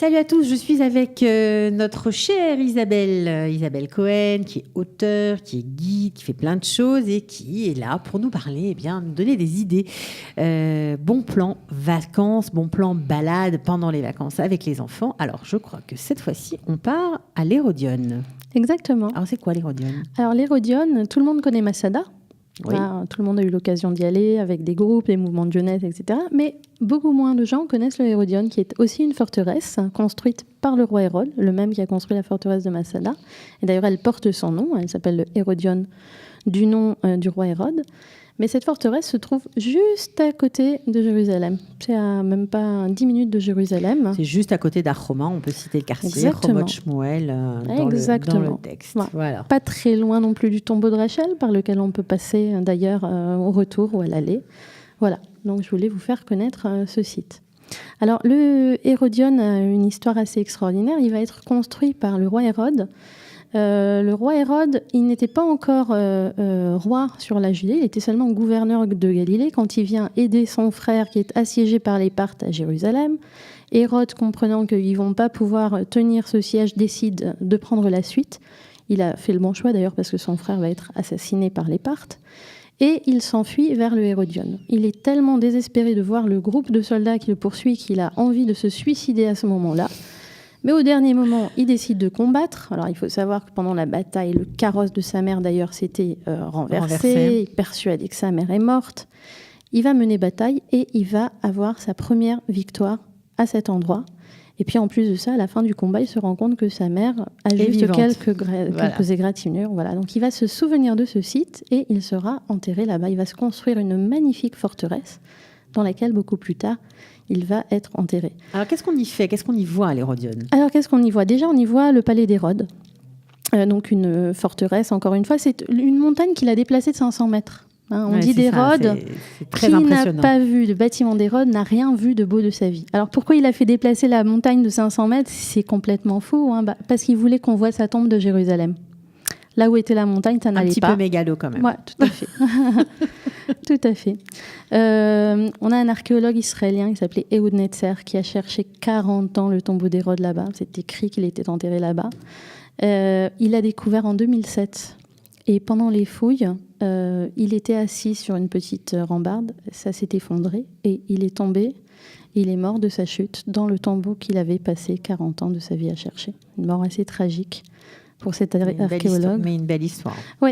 Salut à tous, je suis avec notre chère Isabelle Cohen, qui est auteure, qui est guide, qui fait plein de choses et qui est là pour nous parler, nous donner des idées. Bon plan vacances, bon plan balade pendant les vacances avec les enfants. Alors, je crois que cette fois-ci, on part à l'Hérodione. Exactement. Alors, c'est quoi l'Hérodione ? Alors, l'Hérodione, tout le monde connaît Masada. Oui. Tout le monde a eu l'occasion d'y aller avec des groupes, des mouvements de jeunesse, etc. Mais beaucoup moins de gens connaissent le Hérodione, qui est aussi une forteresse construite par le roi Hérode, le même qui a construit la forteresse de Masada. Et d'ailleurs, elle porte son nom. Elle s'appelle le Hérodione du nom du roi Hérode. Mais cette forteresse se trouve juste à côté de Jérusalem. C'est à même pas 10 minutes de Jérusalem. C'est juste à côté d'Archoma, on peut citer le quartier, Ramoth Shmuel dans le texte. Ouais. Voilà. Pas très loin non plus du tombeau de Rachel, par lequel on peut passer d'ailleurs au retour ou à l'aller. Voilà, donc je voulais vous faire connaître ce site. Alors le Hérodione a une histoire assez extraordinaire. Il va être construit par le roi Hérode. Le roi Hérode, il n'était pas encore roi sur la Judée, il était seulement gouverneur de Galilée quand il vient aider son frère qui est assiégé par les Parthes à Jérusalem. Hérode, comprenant qu'ils ne vont pas pouvoir tenir ce siège, décide de prendre la suite. Il a fait le bon choix d'ailleurs parce que son frère va être assassiné par les Parthes. Et il s'enfuit vers le Hérodione. Il est tellement désespéré de voir le groupe de soldats qui le poursuit qu'il a envie de se suicider à ce moment-là. Mais au dernier moment, il décide de combattre. Alors, il faut savoir que pendant la bataille, le carrosse de sa mère, d'ailleurs, s'était renversé. Il persuade que sa mère est morte. Il va mener bataille et il va avoir sa première victoire à cet endroit. Et puis, en plus de ça, à la fin du combat, il se rend compte que sa mère a juste quelques égratignures. Voilà. Donc, il va se souvenir de ce site et il sera enterré là-bas. Il va se construire une magnifique forteresse dans laquelle, beaucoup plus tard, il va être enterré. Alors, qu'est-ce qu'on y fait ? Qu'est-ce qu'on y voit à l'Hérodione ? Alors, qu'est-ce qu'on y voit ? Déjà, on y voit le palais d'Hérode. Donc, une forteresse, encore une fois. C'est une montagne qu'il a déplacée de 500 mètres. On dit d'Hérode, qui n'a pas vu de bâtiment d'Hérode, n'a rien vu de beau de sa vie. Alors, pourquoi il a fait déplacer la montagne de 500 mètres ? C'est complètement faux. Parce qu'il voulait qu'on voit sa tombe de Jérusalem. Là où était la montagne, ça n'allait pas. Un petit peu mégalo quand même. Oui, tout à fait. Tout à fait. On a un archéologue israélien qui s'appelait Ehud Netzer qui a cherché 40 ans le tombeau d'Hérode là-bas. C'est écrit qu'il était enterré là-bas. Il l'a découvert en 2007. Et pendant les fouilles, il était assis sur une petite rambarde. Ça s'est effondré et il est tombé. Il est mort de sa chute dans le tombeau qu'il avait passé 40 ans de sa vie à chercher. Une mort assez tragique pour cet archéologue. Mais une belle histoire. Oui.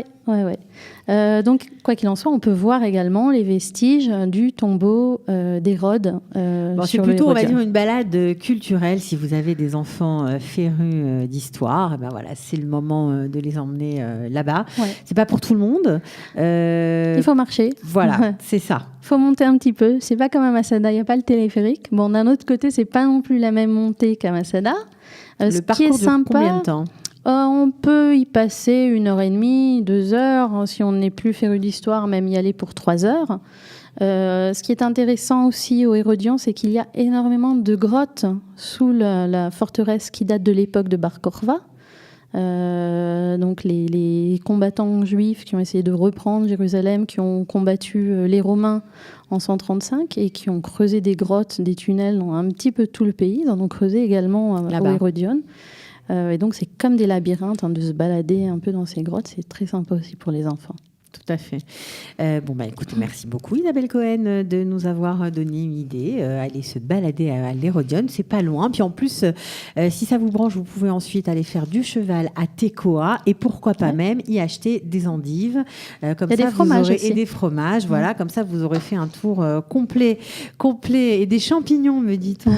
Donc, quoi qu'il en soit, on peut voir également les vestiges du tombeau d'Hérode. C'est plutôt, on va dire, une balade culturelle. Si vous avez des enfants férus d'histoire, c'est le moment de les emmener là-bas. Ouais. C'est pas pour tout le monde. Il faut marcher. Voilà, c'est ça. Il faut monter un petit peu. C'est pas comme à Masada, il n'y a pas le téléphérique. Bon, d'un autre côté, c'est pas non plus la même montée qu'à Masada. Le parcours dure combien de temps ? On peut y passer 1h30, 2 heures. Si on n'est plus féru d'histoire, même y aller pour 3 heures. Ce qui est intéressant aussi au Hérodion, c'est qu'il y a énormément de grottes sous la forteresse qui date de l'époque de Bar Korva. Donc les combattants juifs qui ont essayé de reprendre Jérusalem, qui ont combattu les Romains en 135 et qui ont creusé des grottes, des tunnels dans un petit peu tout le pays. Ils en ont creusé également au Hérodion. Et donc, c'est comme des labyrinthes, de se balader un peu dans ces grottes. C'est très sympa aussi pour les enfants. Tout à fait. Écoutez, merci beaucoup Isabelle Cohen de nous avoir donné une idée. Aller se balader à l'Hérodione, c'est pas loin. Puis en plus, si ça vous branche, vous pouvez ensuite aller faire du cheval à Tekoa et pourquoi pas même y acheter des endives. Comme ça, vous aurez et des fromages. Voilà, comme ça, vous aurez fait un tour complet et des champignons, me dit-on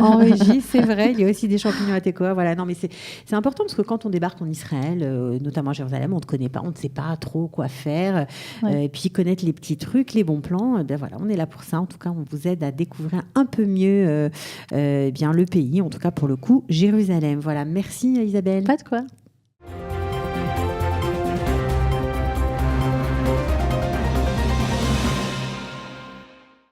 en régie. C'est vrai, il y a aussi des champignons à Tekoa. Voilà, non, mais c'est important parce que quand on débarque en Israël, notamment à Jérusalem, on ne connaît pas, on ne sait pas trop quoi faire. Et puis connaître les petits trucs, les bons plans, on est là pour ça. En tout cas, on vous aide à découvrir un peu mieux le pays, en tout cas pour le coup Jérusalem. Voilà, merci Isabelle. Pas de quoi.